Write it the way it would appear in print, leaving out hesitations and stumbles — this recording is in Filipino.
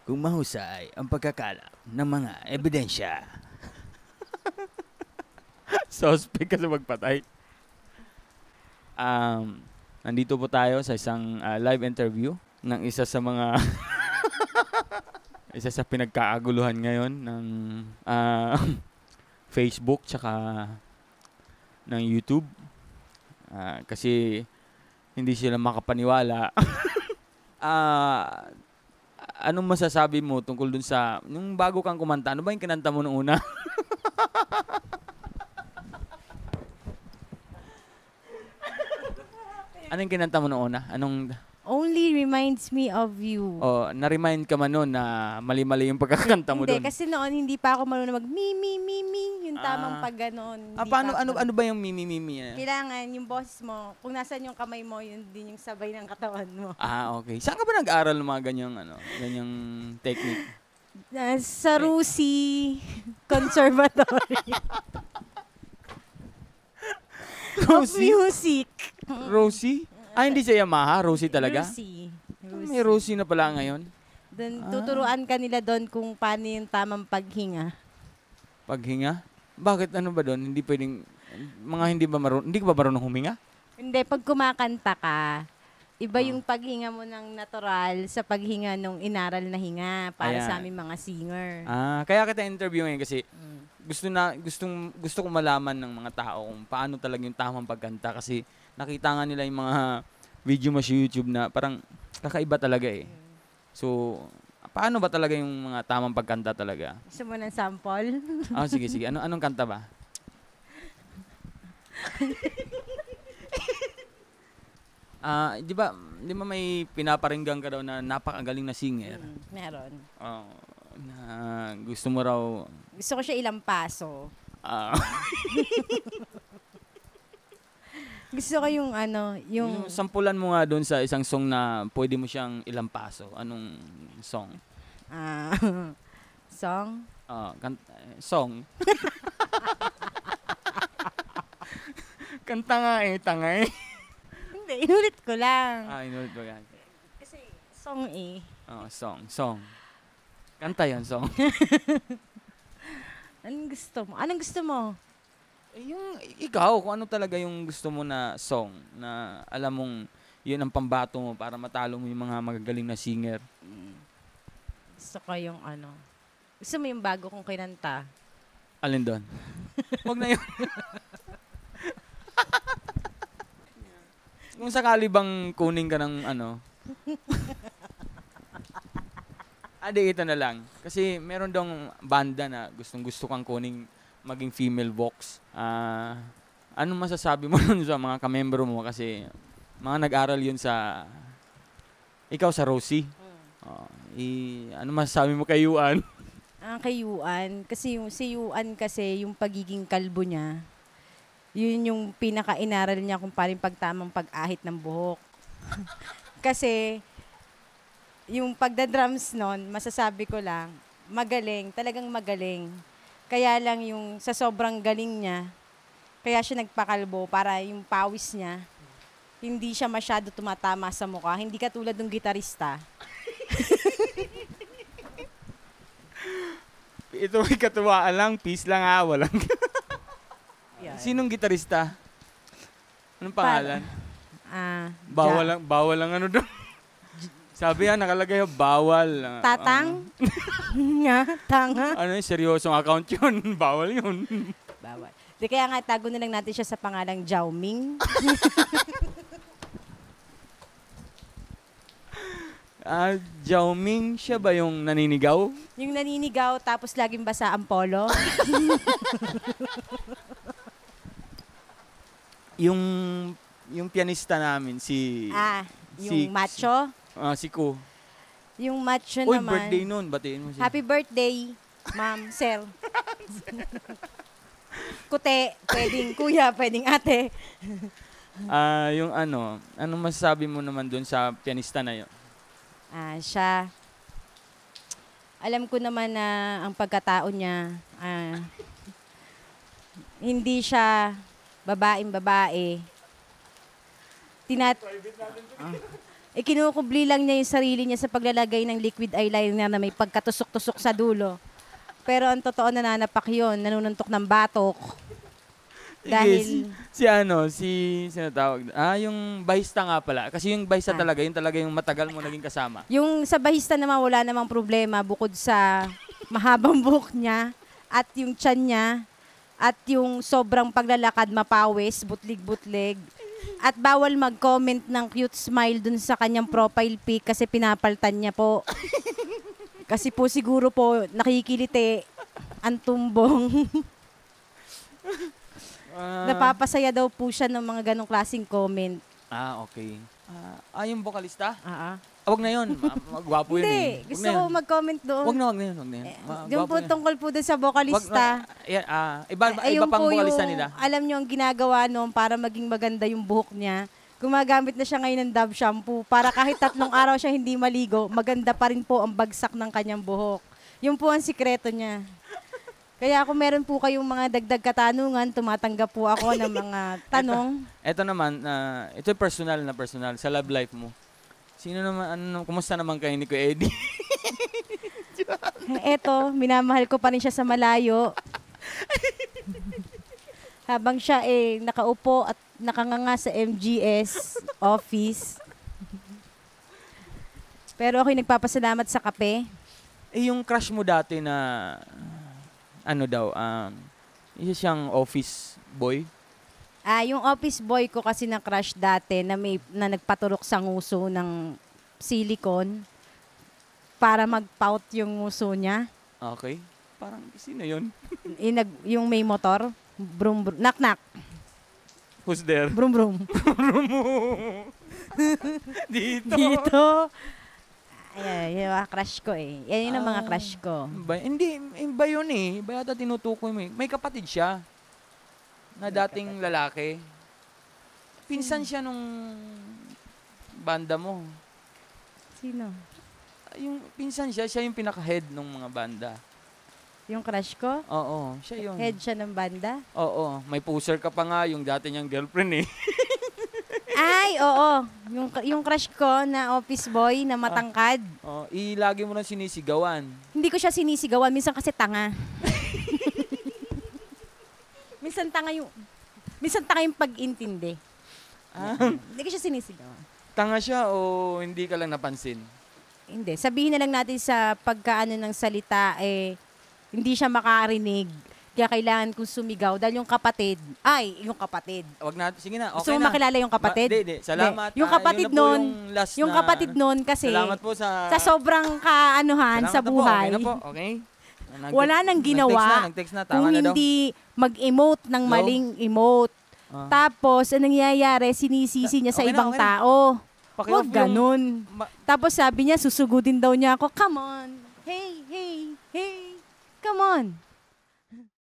kung mahusay ang pagkakalap ng mga ebidensya. Suspect ka sa magpatay. Nandito po tayo sa isang live interview ng isa sa mga isa sa pinagkaaguluhan ngayon ng Facebook tsaka ng YouTube. Kasi hindi sila makapaniwala. Anong masasabi mo tungkol dun sa nung bago kang kumanta? Ano ba yung kinanta mo nung una? Anong kinanta mo nung una? Only reminds me of you. Na-remind ka man noon na mali-mali yung pagkakanta mo doon. Hindi, kasi noon hindi pa ako marunong mag mi, yung tamang pag ganon. Paano, ano ba yung mi? Kailangan yung boses mo, kung nasan yung kamay mo, yun din yung sabay ng katawan mo. Okay. Saan ka ba nag-aral ng mga ganyang technique? Sa Rusi Conservatory of Music. Rosie? Hindi sa Yamaha, Rosie talaga? Rusi. May Rosie na pala ngayon. Tuturuan ka nila doon kung paano yung tamang paghinga. Paghinga? Bakit ano ba doon? Hindi pwedeng, hindi ka ba marunong huminga? Hindi, pag kumakanta ka, iba yung paghinga mo ng natural sa paghinga ng inaral na hinga para sa aming mga singer. Kaya kita interview ngayon kasi gusto ko malaman ng mga tao kung paano talaga yung tamang pagkanta kasi nakita nga nila yung mga video mo sa YouTube na parang kakaiba talaga eh. So, paano ba talaga yung mga tamang pagkanta talaga? Gusto mo ng sample? Sige. Anong kanta ba? Di ba may pinaparinggan ka daw na napakagaling na singer? Meron. Na gusto mo raw... Gusto ko siya ilang paso. Gusto ko yung yung sampulan mo nga doon sa isang song na pwede mo siyang ilang paso. Anong song? Song? Song. Kanta nga tanga eh. Hindi, inulit ko lang. Inulit mo yan. Kasi song eh. Song. Kanta yan, song. Anong gusto mo? Yung ikaw, kung ano talaga yung gusto mo na song na alam mong yun ang pambato mo para matalo mo yung mga magagaling na singer. Gusto ko yung Gusto mo yung bago kong kinanta? Alin doon? Huwag na yun. Kung sakali bang kunin ka ng ito na lang. Kasi meron dong banda na gusto kang kuning maging female vox. Anong masasabi mo nun sa mga kamembro mo? Kasi mga nag-aral yun ikaw sa Rosie. Ano masasabi mo kay Yuan? Kay Yuan. Kasi si Yuan kasi yung pagiging kalbo niya, yun yung pinaka-inaral niya kung paano pagtamang pag-ahit ng buhok. Kasi yung pagda-drums nun, masasabi ko lang, magaling, talagang magaling. Kaya lang yung sa sobrang galing niya, kaya siya nagpakalbo para yung pawis niya, hindi siya masyado tumatama sa mukha. Hindi katulad ng gitarista. Ito may katuwaan lang, peace lang walang. Sinong gitarista? Anong pangalan? Bawal lang doon. Sabi nakalagay bawal. Tatang? Tanga? Seryosong account yun. Bawal yun. Bawal. Kaya nga, tago na lang natin siya sa pangalang Zhao Ming. Zhao Ming, siya ba yung naninigaw? Yung naninigaw, tapos laging basa ang polo. yung pianista namin, yung macho? Si Ku. Yung macho naman. Birthday nun. Batiin mo siya. Happy birthday, Ma'am Sel. Kute, pwedeng kuya, pwedeng ate. Anong masasabi mo naman dun sa pianista na yun? Siya, alam ko naman na ang pagkatao niya, hindi siya babaeng babae. kinukubli lang niya yung sarili niya sa paglalagay ng liquid eyeliner na may pagkatusok-tusok sa dulo. Pero ang totoo, nananapak yun, nanununtok ng batok. Dahil, sino tawag? Yung bahista nga pala. Kasi yung bahista talaga, yun talaga yung matagal mo naging kasama. yung sa bahista naman, wala namang problema bukod sa mahabang buhok niya at yung tiyan niya at yung sobrang paglalakad, mapawis, butlig-butlig. At bawal mag-comment ng cute smile dun sa kanyang profile pic kasi pinapaltan niya po. Kasi po siguro po nakikiliti ang tumbong. Napapasaya daw po siya ng mga ganong klaseng comment. Okay. Yung vocalista? Oo. Wag na yun. Gwapo yun Hindi, eh. Wag gusto na ko yun. mag-comment doon. Wag na yun. Yung po tungkol po doon sa vocalista. Iba Ayun pang po vocalista yung, nila. alam nyo, ang ginagawa noon para maging maganda yung buhok niya. Gumagamit na siya ngayon ng Dove shampoo para kahit 3 araw siya hindi maligo, maganda pa rin po ang bagsak ng kanyang buhok. Yun po ang sikreto niya. Kaya kung meron po kayong mga dagdag katanungan, tumatanggap po ako ng mga tanong. Ito naman, ito personal sa love life mo. Sino naman, kumusta naman kayo ni Kuya Eddie? Eto, minamahal ko pa rin siya sa malayo. Habang siya nakaupo at nakanganga sa MGS office. Pero ako'y nagpapasalamat sa kape. Yung crush mo dati na, isa siyang office boy? Yung office boy ko kasi na crush dati na nagpaturok sa nguso ng silicone para mag-pout yung nguso niya. Okay. Parang, sino yun? Yung may motor. Brum, brum. Knock, knock. Who's there? Brum, brum. Dito. Ayan, yung mga crush ko eh. Yan yung mga crush ko. Hindi, iba yun eh. Iba yata tinutukoy mo eh. May kapatid siya na dating lalaki. Pinsan siya nung banda mo. Sino? Yung pinsan siya yung pinaka-head nung mga banda. Yung crush ko? Oo, siya yun. Head siya ng banda? Oo, may poster ka pa nga yung dati niyang girlfriend eh. Ay, oo. Yung crush ko na office boy na matangkad. Lagi mo nang sinisigawan. Hindi ko siya sinisigawan. Minsan kasi tanga. Minsan tanga yung pag-intindi. Hindi ko siya sinisigawan. Tanga siya o hindi ka lang napansin? Hindi. Sabihin na lang natin sa pagkaano ng salita, hindi siya makarinig. Kaya kailangan kong sumigaw dahil yung kapatid. Wag na, sige na, okay gusto mo na. makilala yung kapatid? Hindi. Salamat. Yung kapatid nun, yung kapatid nun kasi salamat po sa sobrang kaanuhan sa buhay. Okay na po, okay. Wala nang ginawa Nag-text na, kung tama na daw. hindi mag-emote ng maling emote. Tapos, ang nangyayari, sinisisi niya sa Okay na, ibang okay na. tao. Paki-off Huwag ganun. yung- Tapos sabi niya, susugudin daw niya ako. Come on. Hey, come on.